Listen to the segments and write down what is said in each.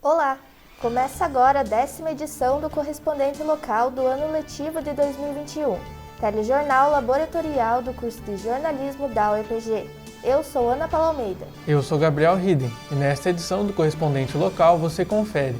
Olá! Começa agora a 10ª edição do Correspondente Local do ano letivo de 2021, telejornal laboratorial do curso de jornalismo da UEPG. Eu sou Ana Paula Almeida. Eu sou Gabriel Hiden e nesta edição do Correspondente Local você confere.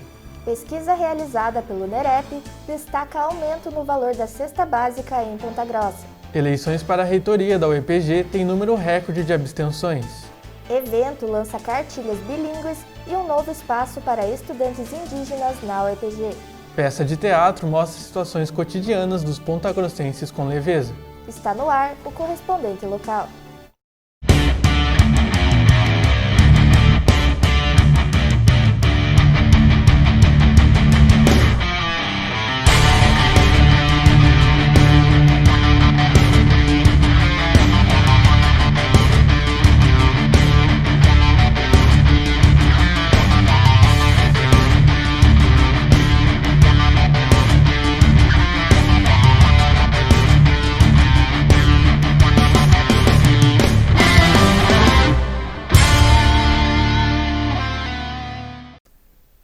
Pesquisa realizada pelo NEREP destaca aumento no valor da cesta básica em Ponta Grossa. Eleições para a reitoria da UEPG têm número recorde de abstenções. Evento lança cartilhas bilíngues e um novo espaço para estudantes indígenas na UEPG. Peça de teatro mostra situações cotidianas dos pontagrossenses com leveza. Está no ar o Correspondente Local.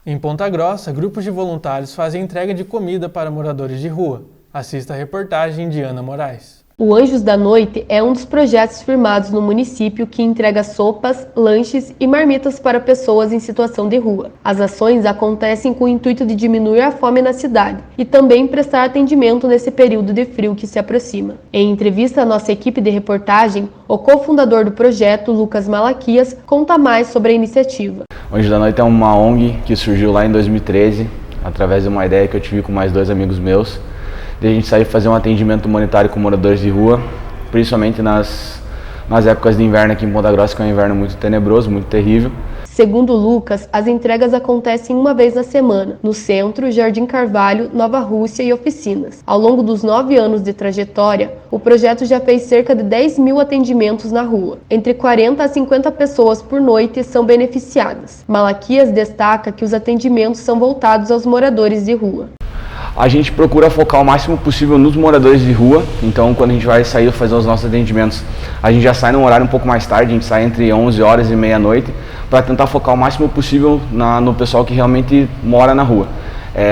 Em Ponta Grossa, grupos de voluntários fazem entrega de comida para moradores de rua. Assista a reportagem de Ana Moraes. O Anjos da Noite é um dos projetos firmados no município que entrega sopas, lanches e marmitas para pessoas em situação de rua. As ações acontecem com o intuito de diminuir a fome na cidade e também prestar atendimento nesse período de frio que se aproxima. Em entrevista à nossa equipe de reportagem, o cofundador do projeto, Lucas Malaquias, conta mais sobre a iniciativa. O Anjos da Noite é uma ONG que surgiu lá em 2013, através de uma ideia que eu tive com mais dois amigos meus, de a gente sair fazer um atendimento humanitário com moradores de rua, principalmente nas épocas de inverno aqui em Ponta Grossa, que é um inverno muito tenebroso, muito terrível. Segundo Lucas, as entregas acontecem uma vez na semana, no centro, Jardim Carvalho, Nova Rússia e oficinas. Ao longo dos 9 anos de trajetória, o projeto já fez cerca de 10 mil atendimentos na rua. Entre 40 a 50 pessoas por noite são beneficiadas. Malaquias destaca que os atendimentos são voltados aos moradores de rua. A gente procura focar o máximo possível nos moradores de rua, então quando a gente vai sair fazer os nossos atendimentos, a gente já sai num horário um pouco mais tarde, a gente sai entre 11 horas e meia-noite, para tentar focar o máximo possível no pessoal que realmente mora na rua.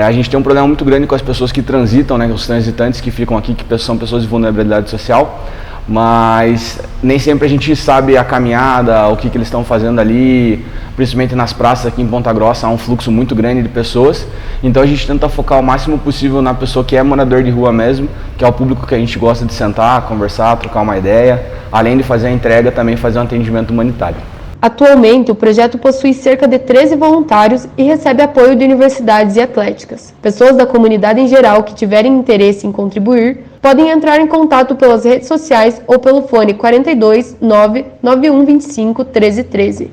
A gente tem um problema muito grande com as pessoas que transitam, né, os transitantes que ficam aqui, que são pessoas de vulnerabilidade social, mas nem sempre a gente sabe a caminhada, o que eles estão fazendo ali, principalmente nas praças aqui em Ponta Grossa há um fluxo muito grande de pessoas, então a gente tenta focar o máximo possível na pessoa que é morador de rua mesmo, que é o público que a gente gosta de sentar, conversar, trocar uma ideia, além de fazer a entrega, também fazer um atendimento humanitário. Atualmente, o projeto possui cerca de 13 voluntários e recebe apoio de universidades e atléticas. Pessoas da comunidade em geral que tiverem interesse em contribuir podem entrar em contato pelas redes sociais ou pelo fone 42 991 25 13 13.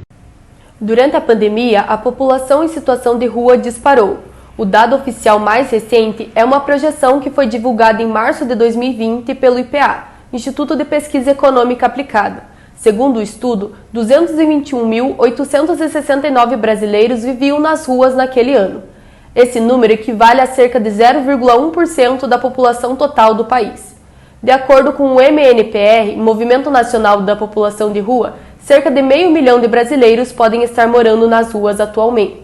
Durante a pandemia, a população em situação de rua disparou. O dado oficial mais recente é uma projeção que foi divulgada em março de 2020 pelo IPA, Instituto de Pesquisa Econômica Aplicada. Segundo o estudo, 221.869 brasileiros viviam nas ruas naquele ano. Esse número equivale a cerca de 0,1% da população total do país. De acordo com o MNPR, Movimento Nacional da População de Rua, cerca de 500 mil de brasileiros podem estar morando nas ruas atualmente.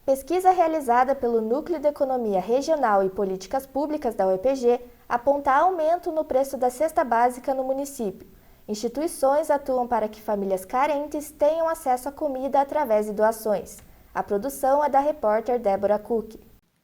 Pesquisa realizada pelo Núcleo de Economia Regional e Políticas Públicas da UEPG aponta aumento no preço da cesta básica no município. Instituições atuam para que famílias carentes tenham acesso à comida através de doações. A produção é da repórter Débora Cook.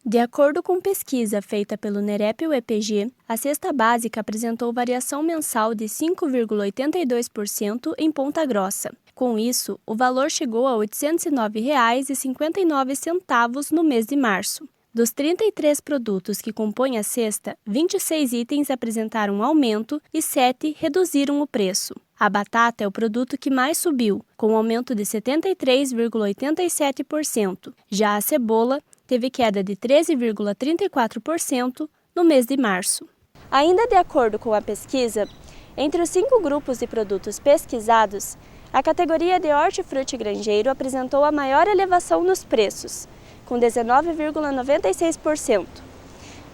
De acordo com pesquisa feita pelo NEREP UEPG, a cesta básica apresentou variação mensal de 5,82% em Ponta Grossa. Com isso, o valor chegou a R$ 809,59 no mês de março. Dos 33 produtos que compõem a cesta, 26 itens apresentaram aumento e 7 reduziram o preço. A batata é o produto que mais subiu, com um aumento de 73,87%. Já a cebola teve queda de 13,34% no mês de março. Ainda de acordo com a pesquisa, entre os 5 grupos de produtos pesquisados, a categoria de hortifruti granjeiro apresentou a maior elevação nos preços, com 19,96%.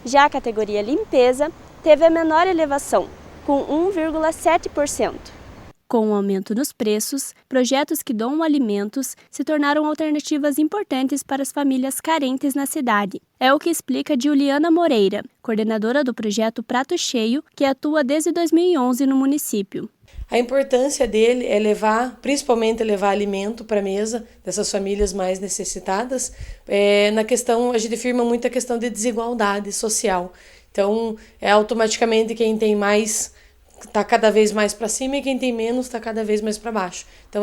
Já a categoria limpeza teve a menor elevação, com 1,7%. Com o aumento nos preços, projetos que doam alimentos se tornaram alternativas importantes para as famílias carentes na cidade. É o que explica Juliana Moreira, coordenadora do projeto Prato Cheio, que atua desde 2011 no município. A importância dele é principalmente levar alimento para a mesa dessas famílias mais necessitadas. A gente afirma muito a questão de desigualdade social. Então, automaticamente quem tem mais está cada vez mais para cima e quem tem menos está cada vez mais para baixo. Então,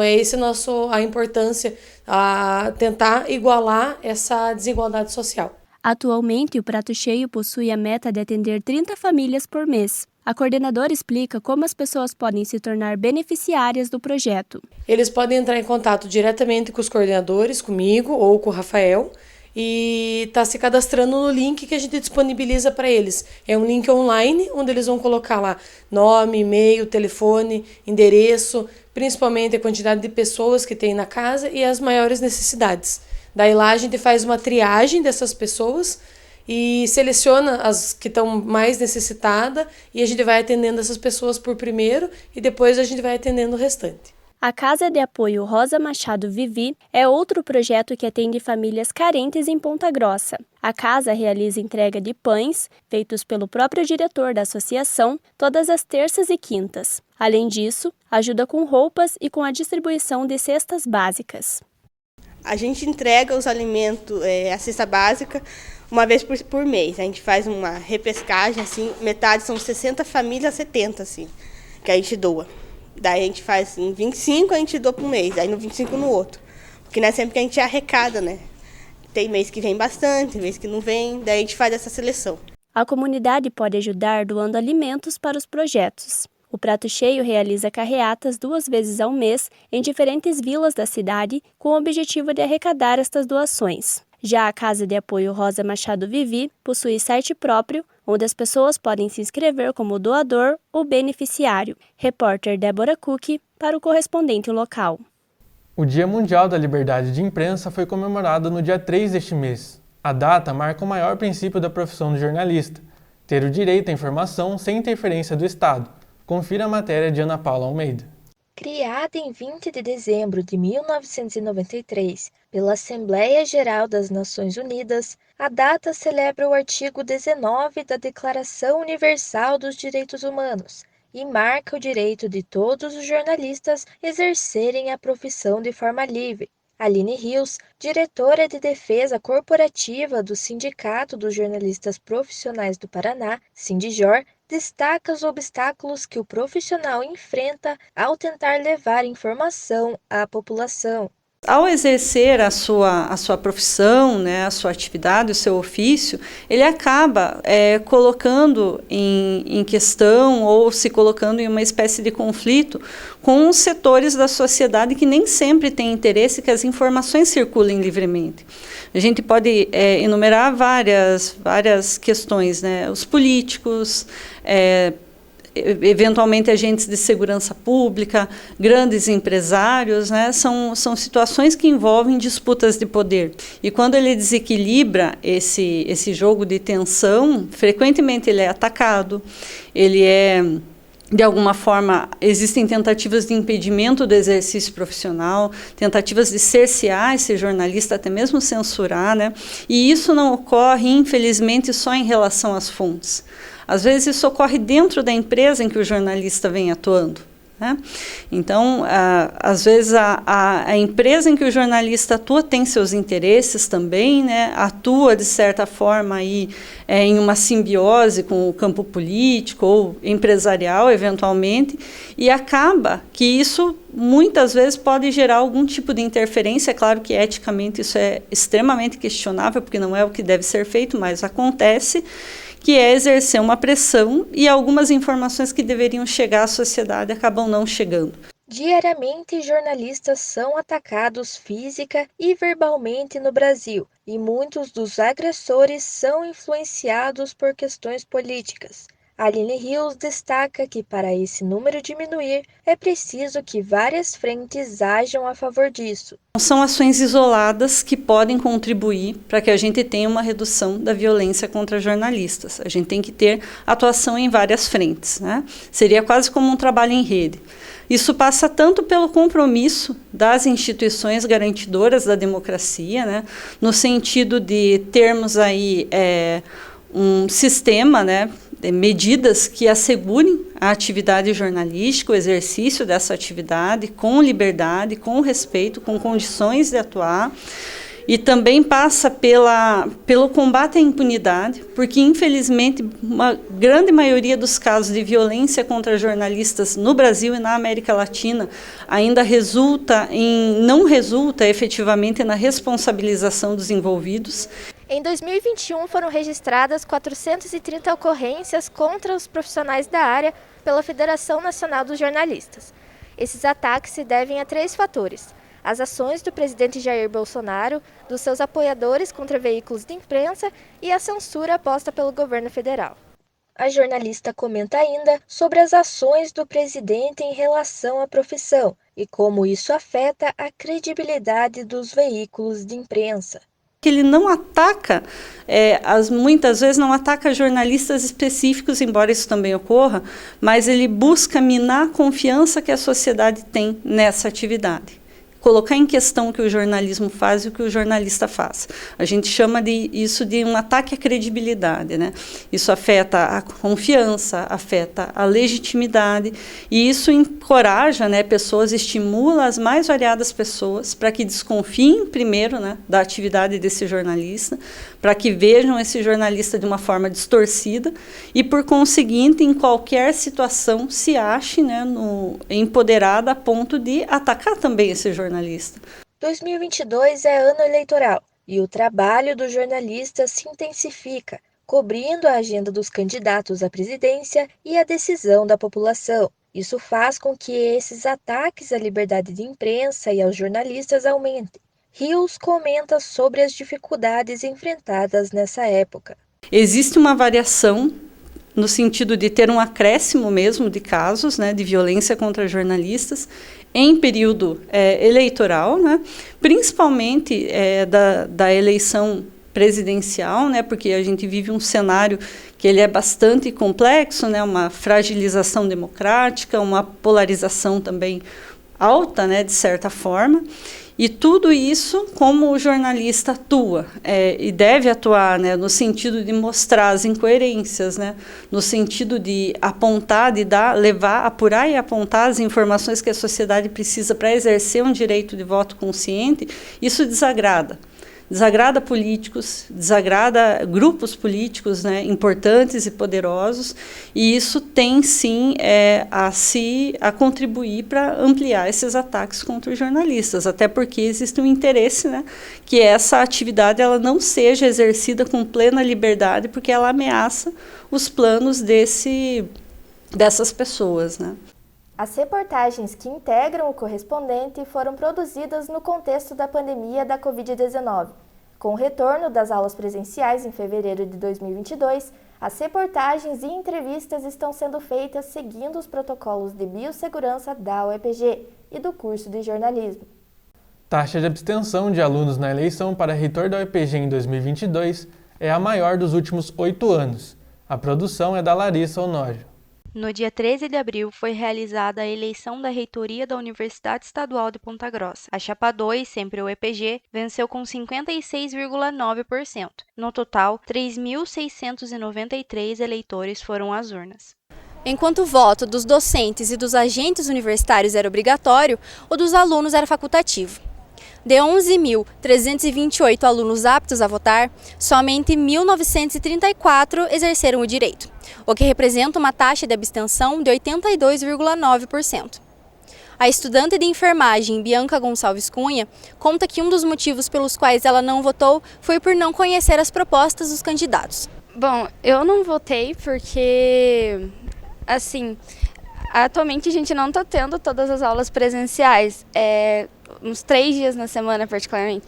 a importância, a tentar igualar essa desigualdade social. Atualmente, o Prato Cheio possui a meta de atender 30 famílias por mês. A coordenadora explica como as pessoas podem se tornar beneficiárias do projeto. Eles podem entrar em contato diretamente com os coordenadores, comigo ou com o Rafael, e tá se cadastrando no link que a gente disponibiliza para eles. É um link online, onde eles vão colocar lá nome, e-mail, telefone, endereço, principalmente a quantidade de pessoas que tem na casa e as maiores necessidades. Daí lá a gente faz uma triagem dessas pessoas e seleciona as que estão mais necessitadas e a gente vai atendendo essas pessoas por primeiro e depois a gente vai atendendo o restante. A Casa de Apoio Rosa Machado Vivi é outro projeto que atende famílias carentes em Ponta Grossa. A casa realiza entrega de pães, feitos pelo próprio diretor da associação, todas as terças e quintas. Além disso, ajuda com roupas e com a distribuição de cestas básicas. A gente entrega os alimentos, a cesta básica, uma vez por mês. A gente faz uma repescagem, assim, metade são 60 famílias, 70, assim, que a gente doa. Daí a gente faz em 25, a gente doa por um mês, aí no 25 no outro. Porque não é sempre que a gente arrecada, né? Tem mês que vem bastante, tem mês que não vem, daí a gente faz essa seleção. A comunidade pode ajudar doando alimentos para os projetos. O Prato Cheio realiza carreatas 2 vezes ao mês em diferentes vilas da cidade com o objetivo de arrecadar estas doações. Já a Casa de Apoio Rosa Machado Vivi possui site próprio, onde as pessoas podem se inscrever como doador ou beneficiário. Repórter Débora Cook para o correspondente local. O Dia Mundial da Liberdade de Imprensa foi comemorado no dia 3 deste mês. A data marca o maior princípio da profissão do jornalista, ter o direito à informação sem interferência do Estado. Confira a matéria de Ana Paula Almeida. Criada em 20 de dezembro de 1993 pela Assembleia Geral das Nações Unidas, a data celebra o artigo 19 da Declaração Universal dos Direitos Humanos e marca o direito de todos os jornalistas exercerem a profissão de forma livre. Aline Rios, diretora de Defesa Corporativa do Sindicato dos Jornalistas Profissionais do Paraná, Sindijor, destaca os obstáculos que o profissional enfrenta ao tentar levar informação à população. Ao exercer a sua profissão, né, a sua atividade, o seu ofício, ele acaba colocando em questão ou se colocando em uma espécie de conflito com os setores da sociedade que nem sempre têm interesse que as informações circulem livremente. A gente pode enumerar várias questões, né, os políticos, eventualmente agentes de segurança pública, grandes empresários, né, são situações que envolvem disputas de poder. E quando ele desequilibra esse jogo de tensão, frequentemente ele é atacado, de alguma forma, existem tentativas de impedimento do exercício profissional, tentativas de cercear esse jornalista, até mesmo censurar, né? E isso não ocorre, infelizmente, só em relação às fontes. Às vezes isso ocorre dentro da empresa em que o jornalista vem atuando, né? Então, às vezes a empresa em que o jornalista atua tem seus interesses também, né? Atua, de certa forma, aí, em uma simbiose com o campo político ou empresarial, eventualmente, e acaba que isso, muitas vezes, pode gerar algum tipo de interferência. É claro que, eticamente, isso é extremamente questionável, porque não é o que deve ser feito, mas acontece, que é exercer uma pressão e algumas informações que deveriam chegar à sociedade acabam não chegando. Diariamente, jornalistas são atacados física e verbalmente no Brasil, e muitos dos agressores são influenciados por questões políticas. Aline Rios destaca que, para esse número diminuir, é preciso que várias frentes ajam a favor disso. São ações isoladas que podem contribuir para que a gente tenha uma redução da violência contra jornalistas. A gente tem que ter atuação em várias frentes, né? Seria quase como um trabalho em rede. Isso passa tanto pelo compromisso das instituições garantidoras da democracia, né? No sentido de termos aí um sistema, né? Medidas que assegurem a atividade jornalística, o exercício dessa atividade com liberdade, com respeito, com condições de atuar. E também passa pelo combate à impunidade, porque, infelizmente, uma grande maioria dos casos de violência contra jornalistas no Brasil e na América Latina ainda não resulta efetivamente na responsabilização dos envolvidos. Em 2021, foram registradas 430 ocorrências contra os profissionais da área pela Federação Nacional dos Jornalistas. Esses ataques se devem a 3 fatores: as ações do presidente Jair Bolsonaro, dos seus apoiadores contra veículos de imprensa e a censura posta pelo governo federal. A jornalista comenta ainda sobre as ações do presidente em relação à profissão e como isso afeta a credibilidade dos veículos de imprensa. Ele não ataca, muitas vezes não ataca jornalistas específicos, embora isso também ocorra, mas ele busca minar a confiança que a sociedade tem nessa atividade. Colocar em questão o que o jornalismo faz e o que o jornalista faz. A gente chama isso de um ataque à credibilidade, né? Isso afeta a confiança, afeta a legitimidade, e isso encoraja, né, pessoas, estimula as mais variadas pessoas para que desconfiem primeiro, né, da atividade desse jornalista, para que vejam esse jornalista de uma forma distorcida e, por conseguinte, em qualquer situação se ache, né, empoderada a ponto de atacar também esse jornalista. 2022 é ano eleitoral e o trabalho do jornalista se intensifica, cobrindo a agenda dos candidatos à presidência e a decisão da população. Isso faz com que esses ataques à liberdade de imprensa e aos jornalistas aumentem. Rios comenta sobre as dificuldades enfrentadas nessa época. Existe uma variação no sentido de ter um acréscimo mesmo de casos, né, de violência contra jornalistas em período eleitoral, né, principalmente da eleição presidencial, né, porque a gente vive um cenário que ele é bastante complexo, né, uma fragilização democrática, uma polarização também alta, né, de certa forma. E tudo isso, como o jornalista atua, e deve atuar, né, no sentido de mostrar as incoerências, né, no sentido de apontar, apurar e apontar as informações que a sociedade precisa para exercer um direito de voto consciente, isso desagrada. Desagrada políticos, desagrada grupos políticos, né, importantes e poderosos, e isso tem sim a contribuir para ampliar esses ataques contra os jornalistas, até porque existe um interesse, né, que essa atividade ela não seja exercida com plena liberdade, porque ela ameaça os planos dessas pessoas, né. As reportagens que integram o correspondente foram produzidas no contexto da pandemia da Covid-19. Com o retorno das aulas presenciais em fevereiro de 2022, as reportagens e entrevistas estão sendo feitas seguindo os protocolos de biossegurança da UEPG e do curso de jornalismo. Taxa de abstenção de alunos na eleição para reitor da UEPG em 2022 é a maior dos últimos 8 anos. A produção é da Larissa Honório. No dia 13 de abril, foi realizada a eleição da reitoria da Universidade Estadual de Ponta Grossa. A Chapa 2, sempre o EPG, venceu com 56,9%. No total, 3.693 eleitores foram às urnas. Enquanto o voto dos docentes e dos agentes universitários era obrigatório, o dos alunos era facultativo. De 11.328 alunos aptos a votar, somente 1.934 exerceram o direito, o que representa uma taxa de abstenção de 82,9%. A estudante de enfermagem Bianca Gonçalves Cunha conta que um dos motivos pelos quais ela não votou foi por não conhecer as propostas dos candidatos. Bom, eu não votei porque, atualmente a gente não está tendo todas as aulas presenciais, uns 3 dias na semana particularmente.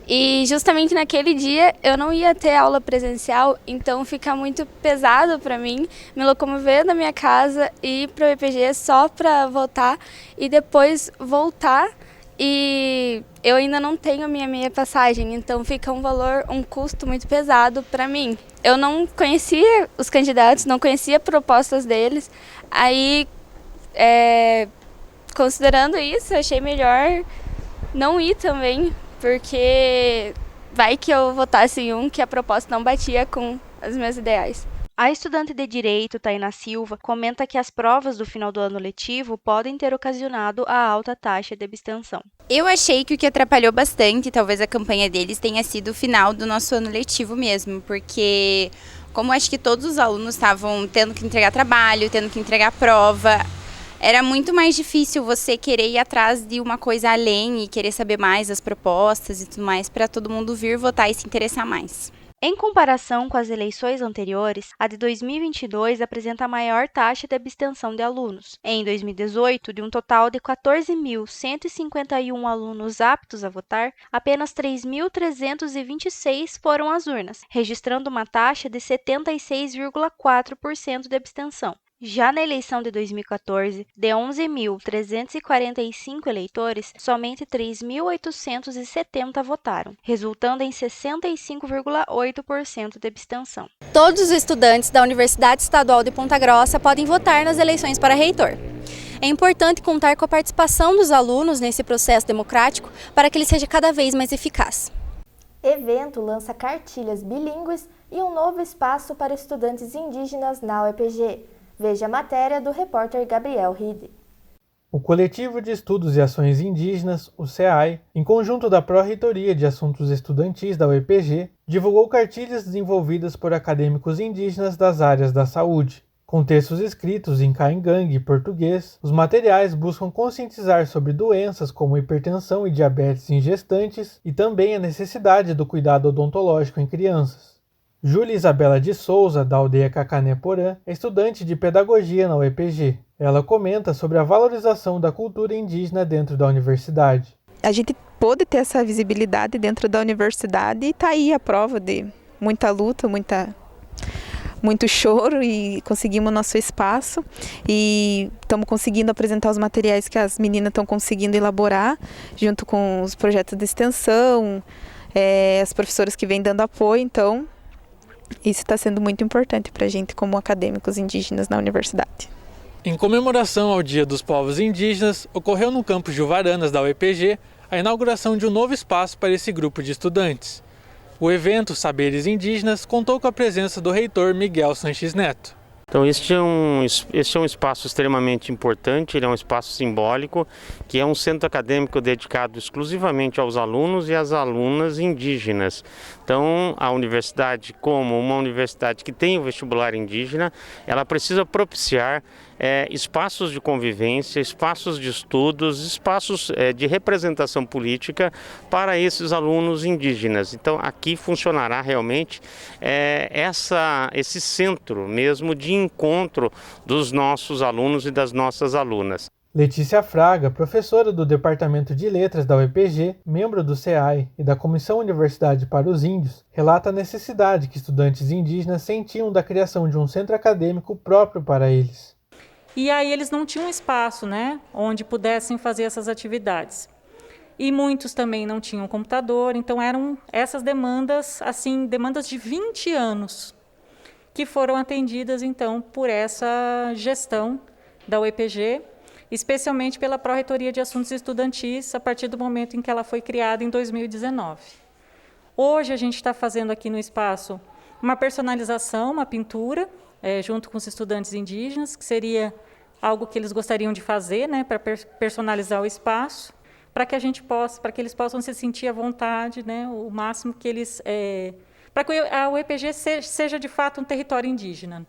E justamente naquele dia eu não ia ter aula presencial, então fica muito pesado para mim me locomover da minha casa e ir para o EPG só para votar e depois voltar. E eu ainda não tenho a minha meia passagem, então fica um custo muito pesado para mim. Eu não conhecia os candidatos, não conhecia propostas deles, aí considerando isso, eu achei melhor não ir também, porque vai que eu votasse em um que a proposta não batia com os meus ideais. A estudante de Direito, Tainá Silva, comenta que as provas do final do ano letivo podem ter ocasionado a alta taxa de abstenção. Eu achei que o que atrapalhou bastante, talvez a campanha deles, tenha sido o final do nosso ano letivo mesmo, porque como acho que todos os alunos estavam tendo que entregar trabalho, tendo que entregar prova, era muito mais difícil você querer ir atrás de uma coisa além e querer saber mais das propostas e tudo mais, para todo mundo vir votar e se interessar mais. Em comparação com as eleições anteriores, a de 2022 apresenta a maior taxa de abstenção de alunos. Em 2018, de um total de 14.151 alunos aptos a votar, apenas 3.326 foram às urnas, registrando uma taxa de 76,4% de abstenção. Já na eleição de 2014, de 11.345 eleitores, somente 3.870 votaram, resultando em 65,8% de abstenção. Todos os estudantes da Universidade Estadual de Ponta Grossa podem votar nas eleições para reitor. É importante contar com a participação dos alunos nesse processo democrático para que ele seja cada vez mais eficaz. Evento lança cartilhas bilíngues e um novo espaço para estudantes indígenas na UEPG. Veja a matéria do repórter Gabriel Ride. O Coletivo de Estudos e Ações Indígenas, o CEAI, em conjunto da Pró-Reitoria de Assuntos Estudantis da UEPG, divulgou cartilhas desenvolvidas por acadêmicos indígenas das áreas da saúde. Com textos escritos em caingangue e português, os materiais buscam conscientizar sobre doenças como hipertensão e diabetes em gestantes e também a necessidade do cuidado odontológico em crianças. Júlia Isabela de Souza, da aldeia Cacané Porã, é estudante de pedagogia na UEPG. Ela comenta sobre a valorização da cultura indígena dentro da universidade. A gente pôde ter essa visibilidade dentro da universidade e está aí a prova de muita luta, muito choro e conseguimos nosso espaço e estamos conseguindo apresentar os materiais que as meninas estão conseguindo elaborar junto com os projetos de extensão, as professoras que vêm dando apoio, então isso está sendo muito importante para a gente como acadêmicos indígenas na universidade. Em comemoração ao Dia dos Povos Indígenas, ocorreu no campus de Uvaranas da UEPG a inauguração de um novo espaço para esse grupo de estudantes. O evento Saberes Indígenas contou com a presença do reitor Miguel Sanches Neto. Então este é um espaço extremamente importante, ele é um espaço simbólico, que é um centro acadêmico dedicado exclusivamente aos alunos e às alunas indígenas. Então a universidade, como uma universidade que tem o vestibular indígena, ela precisa propiciar espaços de convivência, espaços de estudos, espaços de representação política para esses alunos indígenas. Então aqui funcionará realmente esse centro mesmo de encontro dos nossos alunos e das nossas alunas. Letícia Fraga, professora do Departamento de Letras da UEPG, membro do CEAI e da Comissão Universidade para os Índios, relata a necessidade que estudantes indígenas sentiam da criação de um centro acadêmico próprio para eles. E aí eles não tinham espaço, onde pudessem fazer essas atividades. E muitos também não tinham computador, então eram essas demandas, demandas de 20 anos, que foram atendidas então por essa gestão da UEPG, especialmente pela Pró-Reitoria de Assuntos Estudantis, a partir do momento em que ela foi criada em 2019. Hoje a gente está fazendo aqui no espaço uma personalização, uma pintura, junto com os estudantes indígenas, que seria algo que eles gostariam de fazer, para personalizar o espaço, para que eles possam se sentir à vontade, o máximo que eles, para que a UEPG seja de fato um território indígena.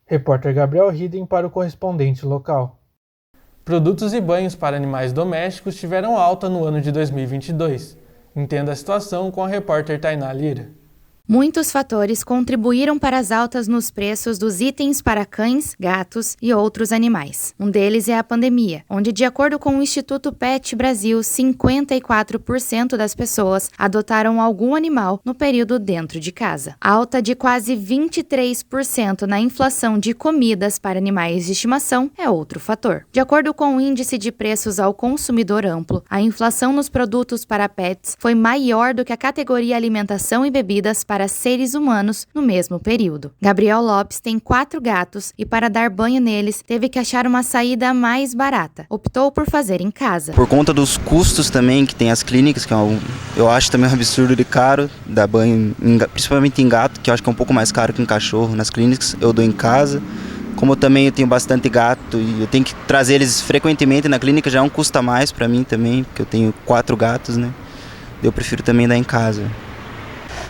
Repórter Gabriel Riden para o correspondente local. Produtos e banhos para animais domésticos tiveram alta no ano de 2022. Entenda a situação com a repórter Tainá Lira. Muitos fatores contribuíram para as altas nos preços dos itens para cães, gatos e outros animais. Um deles é a pandemia, onde, de acordo com o Instituto Pet Brasil, 54% das pessoas adotaram algum animal no período dentro de casa. Alta de quase 23% na inflação de comidas para animais de estimação é outro fator. De acordo com o Índice de Preços ao Consumidor Amplo, a inflação nos produtos para pets foi maior do que a categoria alimentação e bebidas para seres humanos no mesmo período. Gabriel Lopes tem 4 gatos e, para dar banho neles, teve que achar uma saída mais barata. Optou por fazer em casa. Por conta dos custos também que tem as clínicas, que eu acho também um absurdo de caro, dar banho, principalmente em gato, que eu acho que é um pouco mais caro que em cachorro. Nas clínicas eu dou em casa. Como eu tenho bastante gato e eu tenho que trazer eles frequentemente na clínica, já é um custo a mais para mim também, porque eu tenho 4 gatos, né? Eu prefiro também dar em casa.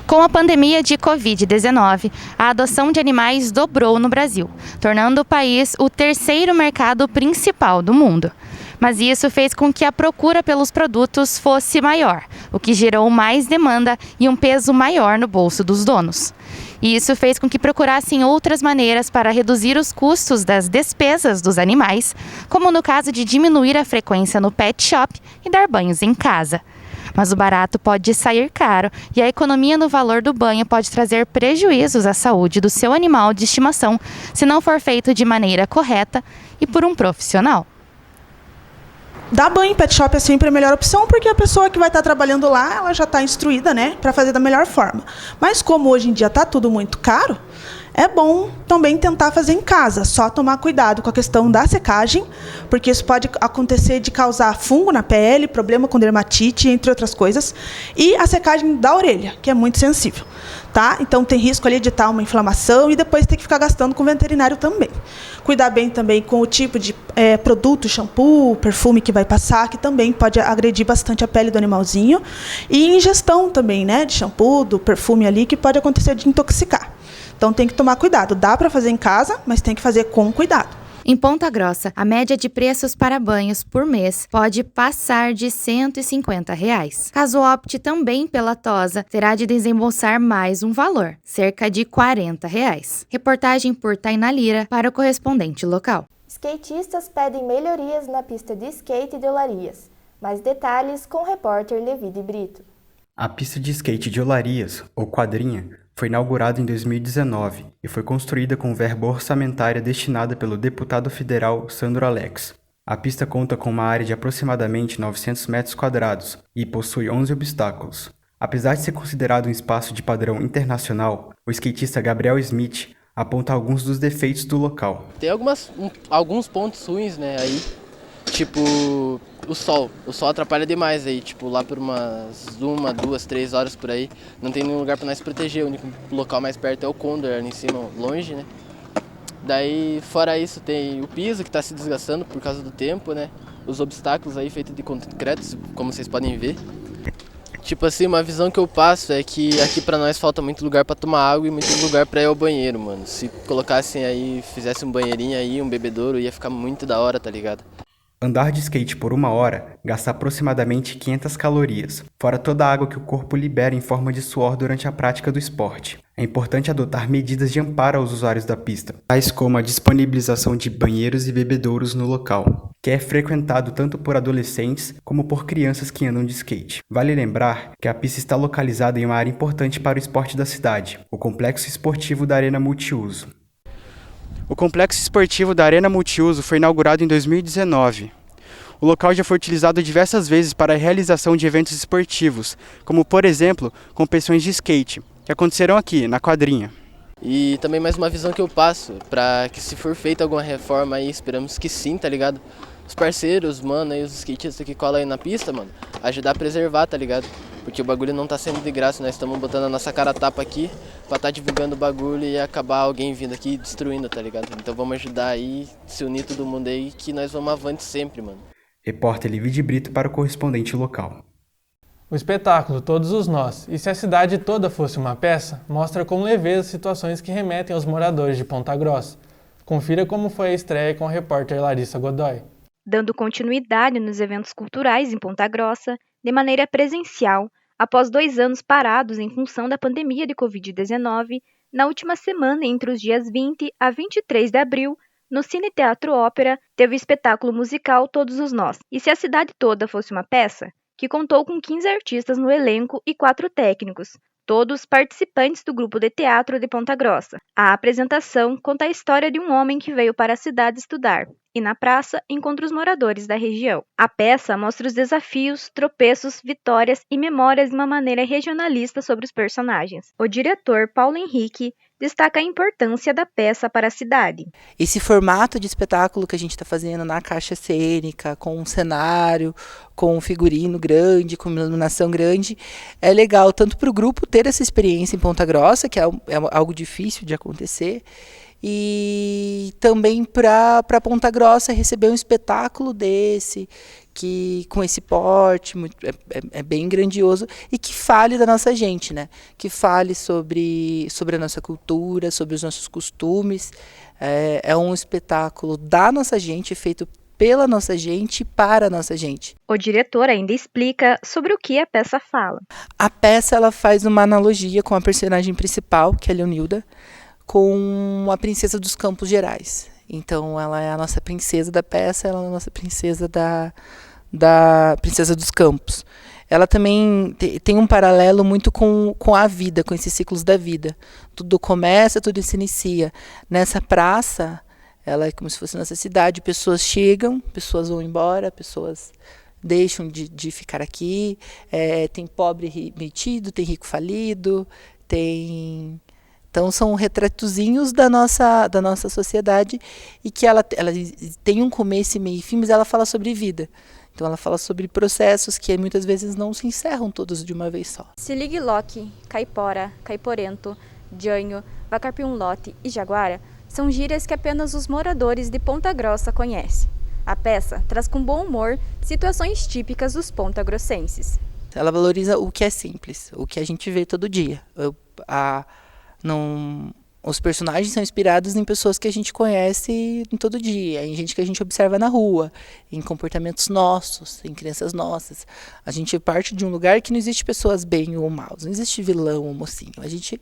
Com a pandemia de Covid-19, a adoção de animais dobrou no Brasil, tornando o país o 3º mercado principal do mundo. Mas isso fez com que a procura pelos produtos fosse maior, o que gerou mais demanda e um peso maior no bolso dos donos. E isso fez com que procurassem outras maneiras para reduzir os custos das despesas dos animais, como no caso de diminuir a frequência no pet shop e dar banhos em casa. Mas o barato pode sair caro e a economia no valor do banho pode trazer prejuízos à saúde do seu animal de estimação se não for feito de maneira correta e por um profissional. Dar banho em pet shop é sempre a melhor opção, porque a pessoa que vai estar trabalhando lá, ela já está instruída, né, para fazer da melhor forma. Mas como hoje em dia está tudo muito caro, é bom também tentar fazer em casa, só tomar cuidado com a questão da secagem, porque isso pode acontecer de causar fungo na pele, problema com dermatite, entre outras coisas, e a secagem da orelha, que é muito sensível. Tá? Então tem risco ali de estar uma inflamação e depois ter que ficar gastando com o veterinário também. Cuidar bem também com o tipo de produto, shampoo, perfume que vai passar, que também pode agredir bastante a pele do animalzinho. E ingestão também, né, de shampoo, do perfume ali, que pode acontecer de intoxicar. Então tem que tomar cuidado. Dá para fazer em casa, mas tem que fazer com cuidado. Em Ponta Grossa, a média de preços para banhos por mês pode passar de R$ 150. Caso opte também pela tosa, terá de desembolsar mais um valor, cerca de R$ 40. Reportagem por Tainá Lira para o correspondente local. Skatistas pedem melhorias na pista de skate de Olarias. Mais detalhes com o repórter Levi de Brito. A pista de skate de Olarias, ou Quadrinha, foi inaugurada em 2019 e foi construída com verba orçamentária destinada pelo deputado federal Sandro Alex. A pista conta com uma área de aproximadamente 900 metros quadrados e possui 11 obstáculos. Apesar de ser considerado um espaço de padrão internacional, o skatista Gabriel Smith aponta alguns dos defeitos do local. Tem alguns pontos ruins, né, aí, tipo o sol atrapalha demais aí, tipo lá por umas 1, 2, 3 horas por aí, não tem nenhum lugar para nós proteger, o único local mais perto é o Condor, ali em cima, longe, né. Daí, fora isso, tem o piso que está se desgastando por causa do tempo, né, os obstáculos aí feitos de concreto, como vocês podem ver. Tipo assim, uma visão que eu passo é que aqui pra nós falta muito lugar pra tomar água e muito lugar pra ir ao banheiro, mano. Se colocassem aí, fizessem um banheirinho aí, um bebedouro, ia ficar muito da hora, tá ligado? Andar de skate por 1 hora gasta aproximadamente 500 calorias, fora toda a água que o corpo libera em forma de suor durante a prática do esporte. É importante adotar medidas de amparo aos usuários da pista, tais como a disponibilização de banheiros e bebedouros no local, que é frequentado tanto por adolescentes como por crianças que andam de skate. Vale lembrar que a pista está localizada em uma área importante para o esporte da cidade, o Complexo Esportivo da Arena Multiuso. O Complexo Esportivo da Arena Multiuso foi inaugurado em 2019. O local já foi utilizado diversas vezes para a realização de eventos esportivos, como, por exemplo, competições de skate, que acontecerão aqui, na Quadrinha. E também mais uma visão que eu passo, pra que se for feita alguma reforma aí, esperamos que sim, tá ligado? Os parceiros, mano, aí os skatistas que colam aí na pista, mano, ajudar a preservar, tá ligado? Porque o bagulho não tá sendo de graça, nós estamos botando a nossa cara a tapa aqui pra tá divulgando o bagulho e acabar alguém vindo aqui e destruindo, tá ligado? Então vamos ajudar aí, se unir todo mundo aí, que nós vamos avante sempre, mano. Repórter Levi de Brito para o correspondente local. O espetáculo Todos os Nós, e se a cidade toda fosse uma peça, mostra com leveza situações que remetem aos moradores de Ponta Grossa. Confira como foi a estreia com a repórter Larissa Godoy. Dando continuidade nos eventos culturais em Ponta Grossa, de maneira presencial, Após 2 anos parados em função da pandemia de Covid-19, na última semana, entre os dias 20 a 23 de abril, no Cine Teatro Ópera, teve o espetáculo musical Todos os Nós. E se a cidade toda fosse uma peça? Que contou com 15 artistas no elenco e 4 técnicos, todos participantes do grupo de teatro de Ponta Grossa. A apresentação conta a história de um homem que veio para a cidade estudar e, na praça, encontra os moradores da região. A peça mostra os desafios, tropeços, vitórias e memórias de uma maneira regionalista sobre os personagens. O diretor, Paulo Henrique, destaca a importância da peça para a cidade. Esse formato de espetáculo que a gente está fazendo na caixa cênica, com um cenário, com um figurino grande, com uma iluminação grande, é legal tanto para o grupo ter essa experiência em Ponta Grossa, que é algo difícil de acontecer, e também para Ponta Grossa receber um espetáculo desse, que com esse porte é bem grandioso e que fale da nossa gente, né? Que fale sobre a nossa cultura, sobre os nossos costumes. É um espetáculo da nossa gente, feito pela nossa gente e para a nossa gente. O diretor ainda explica sobre o que a peça fala. A peça ela faz uma analogia com a personagem principal, que é a Leonilda, com a princesa dos Campos Gerais. Então ela é a nossa princesa da peça, ela é a nossa princesa da Princesa dos Campos. Ela também tem um paralelo muito com a vida, com esses ciclos da vida. Tudo começa, tudo se inicia. Nessa praça, ela é como se fosse nossa cidade, pessoas chegam, pessoas vão embora, pessoas deixam de ficar aqui. Tem pobre metido, tem rico falido, tem... Então são retratozinhos da nossa sociedade e que ela tem um começo, meio e fim, mas ela fala sobre vida. Então ela fala sobre processos que muitas vezes não se encerram todos de uma vez só. Se ligue Loki, caipora, caiporento, janho, vacarpium-lote e jaguara são gírias que apenas os moradores de Ponta Grossa conhecem. A peça traz com bom humor situações típicas dos pontagrossenses. Ela valoriza o que é simples, o que a gente vê todo dia. Os personagens são inspirados em pessoas que a gente conhece em todo dia, em gente que a gente observa na rua, em comportamentos nossos, em crenças nossas. A gente parte de um lugar que não existe pessoas bem ou maus, não existe vilão ou mocinho. A gente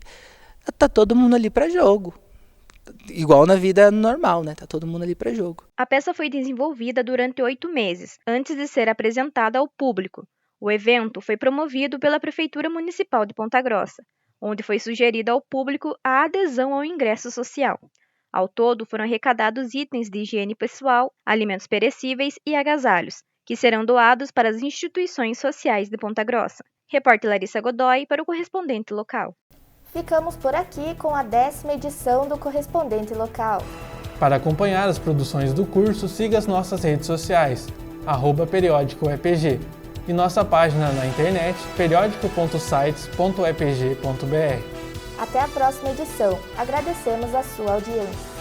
tá todo mundo ali para jogo. Igual na vida normal, né? Tá todo mundo ali para jogo. A peça foi desenvolvida durante 8 meses, antes de ser apresentada ao público. O evento foi promovido pela Prefeitura Municipal de Ponta Grossa, onde foi sugerido ao público a adesão ao ingresso social. Ao todo, foram arrecadados itens de higiene pessoal, alimentos perecíveis e agasalhos, que serão doados para as instituições sociais de Ponta Grossa. Repórter Larissa Godoy para o Correspondente Local. Ficamos por aqui com a 10ª edição do Correspondente Local. Para acompanhar as produções do curso, siga as nossas redes sociais, @periódicoepg, e nossa página na internet, periodico.sites.epg.br. Até a próxima edição. Agradecemos a sua audiência.